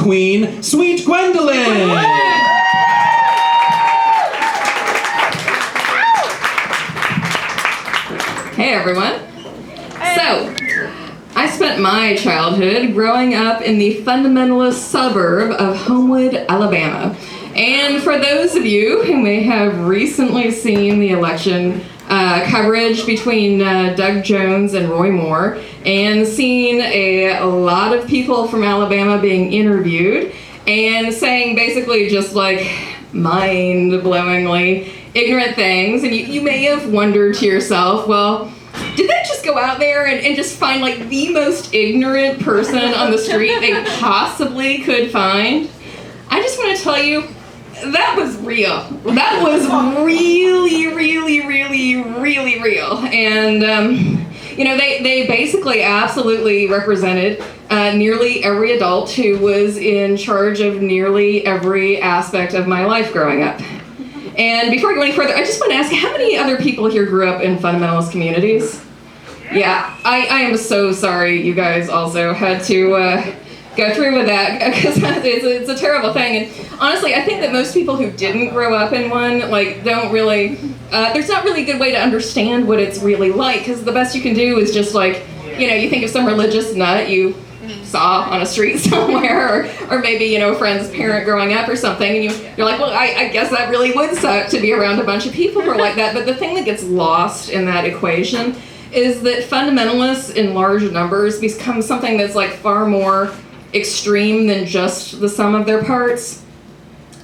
queen, Sweet Gwendolyn. Hey everyone. So, I spent my childhood growing up in the fundamentalist suburb of Homewood, Alabama. And for those of you who may have recently seen the election coverage between Doug Jones and Roy Moore, and seen a lot of people from Alabama being interviewed and saying basically just like mind-blowingly ignorant things, and you may have wondered to yourself, well, did they just go out there and just find like the most ignorant person on the street they possibly could find? I just want to tell you, that was real. That was really, really, really, really real. And, they basically absolutely represented nearly every adult who was in charge of nearly every aspect of my life growing up. And before I go any further, I just want to ask, how many other people here grew up in fundamentalist communities? Yeah, I am so sorry you guys also had to go through with that, because it's a terrible thing. And honestly, I think that most people who didn't grow up in one, don't really, there's not really a good way to understand what it's really like, because the best you can do is just you think of some religious nut you saw on a street somewhere, or maybe, a friend's parent growing up or something, and you're like, well, I guess that really would suck to be around a bunch of people who are like that. But the thing that gets lost in that equation is that fundamentalists in large numbers become something that's far more extreme than just the sum of their parts.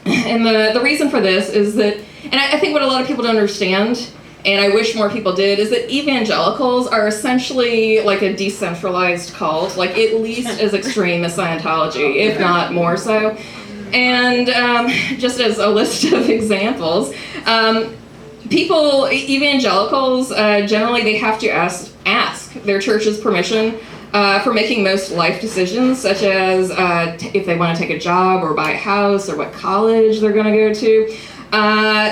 And the reason for this is that, and I think what a lot of people don't understand, and I wish more people did, is that evangelicals are essentially like a decentralized cult, at least as extreme as Scientology, if not more so. And just as a list of examples, evangelicals, generally they have to ask their church's permission for making most life decisions, such as if they want to take a job or buy a house or what college they're going to go to.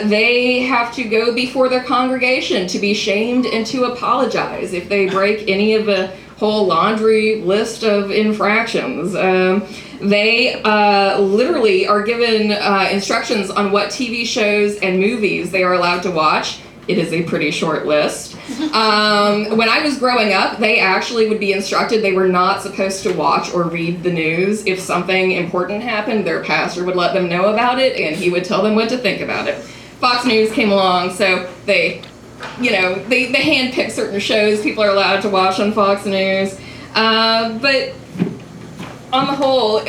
They have to go before their congregation to be shamed and to apologize if they break any of a whole laundry list of infractions. They literally are given instructions on what TV shows and movies they are allowed to watch. It is a pretty short list. When I was growing up, they actually would be instructed they were not supposed to watch or read the news. If something important happened, their pastor would let them know about it, and he would tell them what to think about it. Fox News came along, so they handpick certain shows people are allowed to watch on Fox News. But on the whole,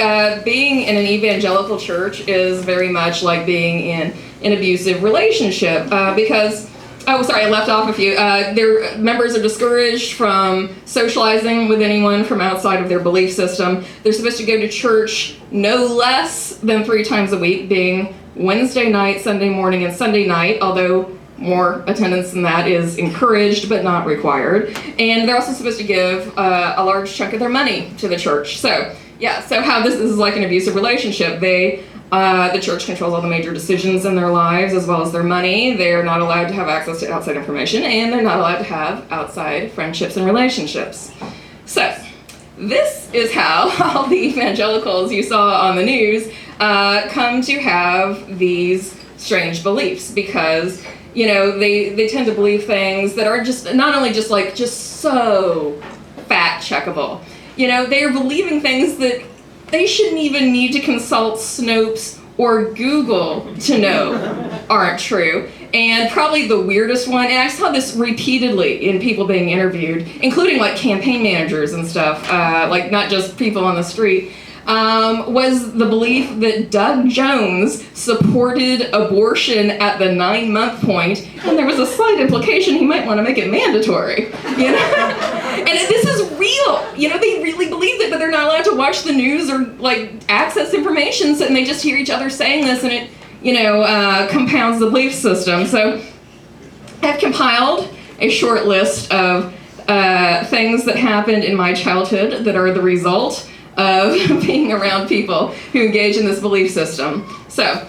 being in an evangelical church is very much like being in an abusive relationship, because I left off a few. Their members are discouraged from socializing with anyone from outside of their belief system. They're supposed to go to church no less than 3 times a week, being Wednesday night, Sunday morning, and Sunday night, although more attendance than that is encouraged but not required. And they're also supposed to give a large chunk of their money to the church. So how this is like an abusive relationship. The church controls all the major decisions in their lives as well as their money. They're not allowed to have access to outside information, and they're not allowed to have outside friendships and relationships. So, this is how all the evangelicals you saw on the news come to have these strange beliefs, because, they tend to believe things that are just not only just so fact-checkable. They are believing things that they shouldn't even need to consult Snopes or Google to know aren't true. And probably the weirdest one, and I saw this repeatedly in people being interviewed, including campaign managers and stuff, not just people on the street, was the belief that Doug Jones supported abortion at the 9-month point, and there was a slight implication he might want to make it mandatory. And this is real. They really believe it, but they're not allowed to watch the news or access information, and they just hear each other saying this, and it compounds the belief system. So I've compiled a short list of things that happened in my childhood that are the result of being around people who engage in this belief system. So,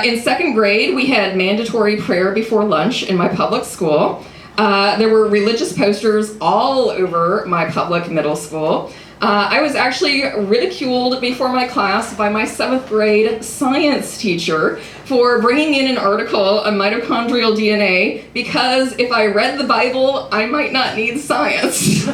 in 2nd grade, we had mandatory prayer before lunch in my public school. There were religious posters all over my public middle school. I was actually ridiculed before my class by my 7th grade science teacher for bringing in an article on mitochondrial DNA because if I read the Bible, I might not need science.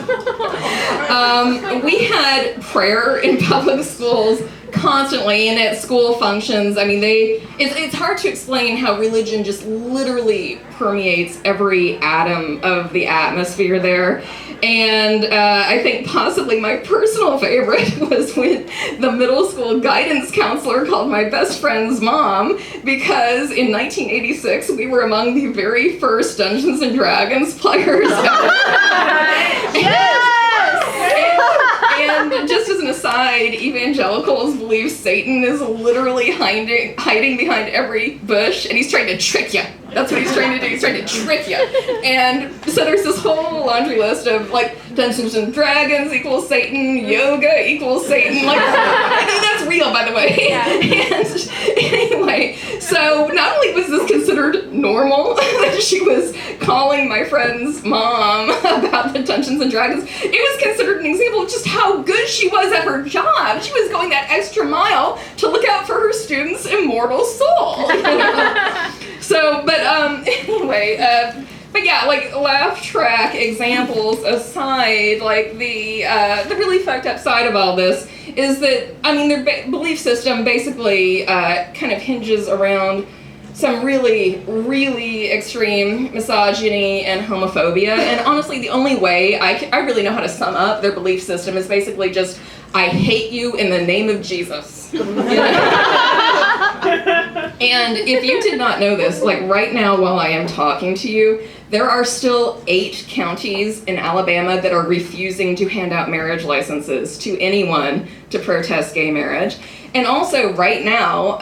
We had prayer in public schools constantly and at school functions. I mean, it's hard to explain how religion just literally permeates every atom of the atmosphere there. And I think possibly my personal favorite was when the middle school guidance counselor called my best friend's mom because in 1986 we were among the very first Dungeons and Dragons players ever. And just as an aside, evangelicals believe Satan is literally hiding behind every bush, and he's trying to trick you. That's what he's trying to do. He's trying to trick you. And so there's this whole laundry list of like Dungeons and Dragons equals Satan, yoga equals Satan. Like that's real, by the way. Yeah. And anyway, so not only was this considered normal that she was calling my friend's mom about the Dungeons and Dragons, it was considered an example of just how good she was at her job. She was going that extra mile to look out for her students' immortal soul. You know? So, but anyway, but yeah, like laugh track examples aside, like the really fucked up side of all this is that, I mean, their belief system basically kind of hinges around some really, really extreme misogyny and homophobia. And honestly, the only way I really know how to sum up their belief system is basically just, I hate you in the name of Jesus. You know? And if you did not know this, like right now while I am talking to you, there are still 8 counties in Alabama that are refusing to hand out marriage licenses to anyone to protest gay marriage. And also right now,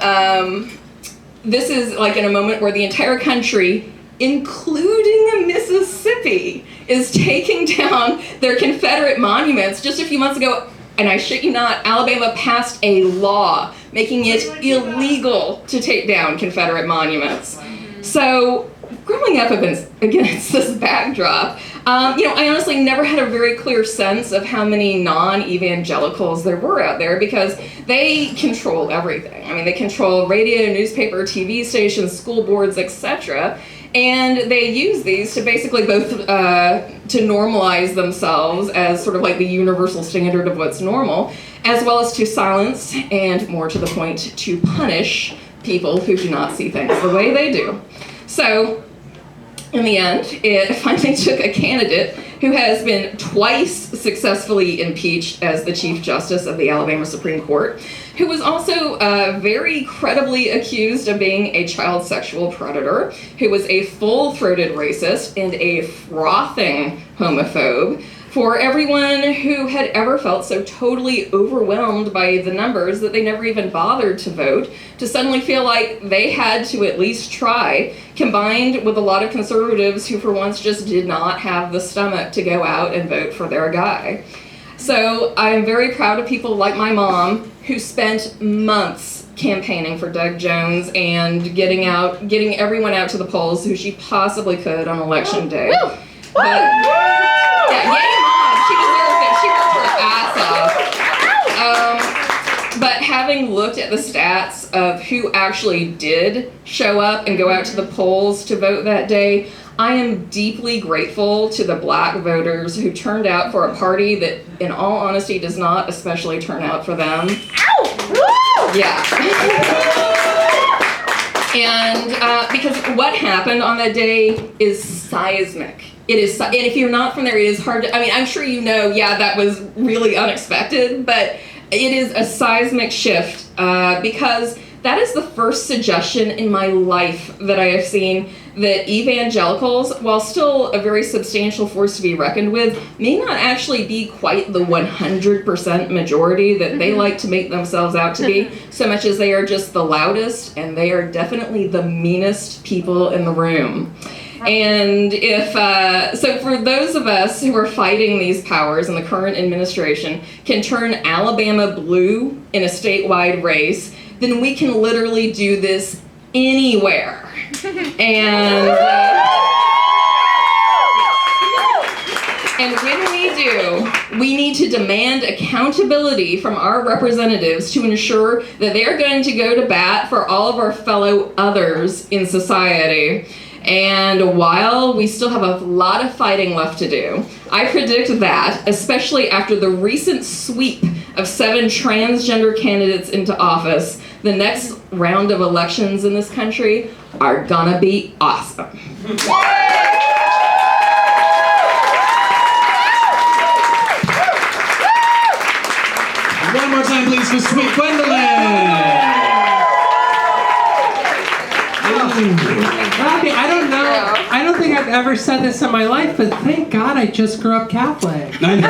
this is like in a moment where the entire country, including Mississippi, is taking down their Confederate monuments. Just a few months ago, and I shit you not, Alabama passed a law making it illegal to take down Confederate monuments. So, growing up against this backdrop, I honestly never had a very clear sense of how many non-evangelicals there were out there because they control everything. I mean, they control radio, newspaper, TV stations, school boards, etc. And they use these to basically both to normalize themselves as sort of like the universal standard of what's normal, as well as to silence and, more to the point, to punish people who do not see things the way they do. So, in the end, it finally took a candidate who has been twice successfully impeached as the Chief Justice of the Alabama Supreme Court, who was also very credibly accused of being a child sexual predator, who was a full-throated racist and a frothing homophobe, for everyone who had ever felt so totally overwhelmed by the numbers that they never even bothered to vote, to suddenly feel like they had to at least try, combined with a lot of conservatives who for once just did not have the stomach to go out and vote for their guy. So I'm very proud of people like my mom, who spent months campaigning for Doug Jones and getting everyone out to the polls who she possibly could on election day. But, yeah, yay mom, she deserves it. She worked her ass off. But having looked at the stats of who actually did show up and go out to the polls to vote that day, I am deeply grateful to the black voters who turned out for a party that, in all honesty, does not especially turn out for them. Ow! Woo! Yeah. And because what happened on that day is seismic. It is, and if you're not from there, it is hard to, I mean, I'm sure you know, yeah, that was really unexpected, but it is a seismic shift because that is the first suggestion in my life that I have seen that evangelicals, while still a very substantial force to be reckoned with, may not actually be quite the 100% majority that they like to make themselves out to be, so much as they are just the loudest and they are definitely the meanest people in the room. And so for those of us who are fighting these powers in the current administration can turn Alabama blue in a statewide race, then we can literally do this anywhere. And when we do. We need to demand accountability from our representatives to ensure that they are going to go to bat for all of our fellow others in society. And while we still have a lot of fighting left to do, I predict that, especially after the recent sweep of 7 transgender candidates into office, the next round of elections in this country are gonna be awesome. One more time, please, for Sweet Gwendolyn. Robbie, I don't know. I don't think I've ever said this in my life, but thank God I just grew up Catholic. I know.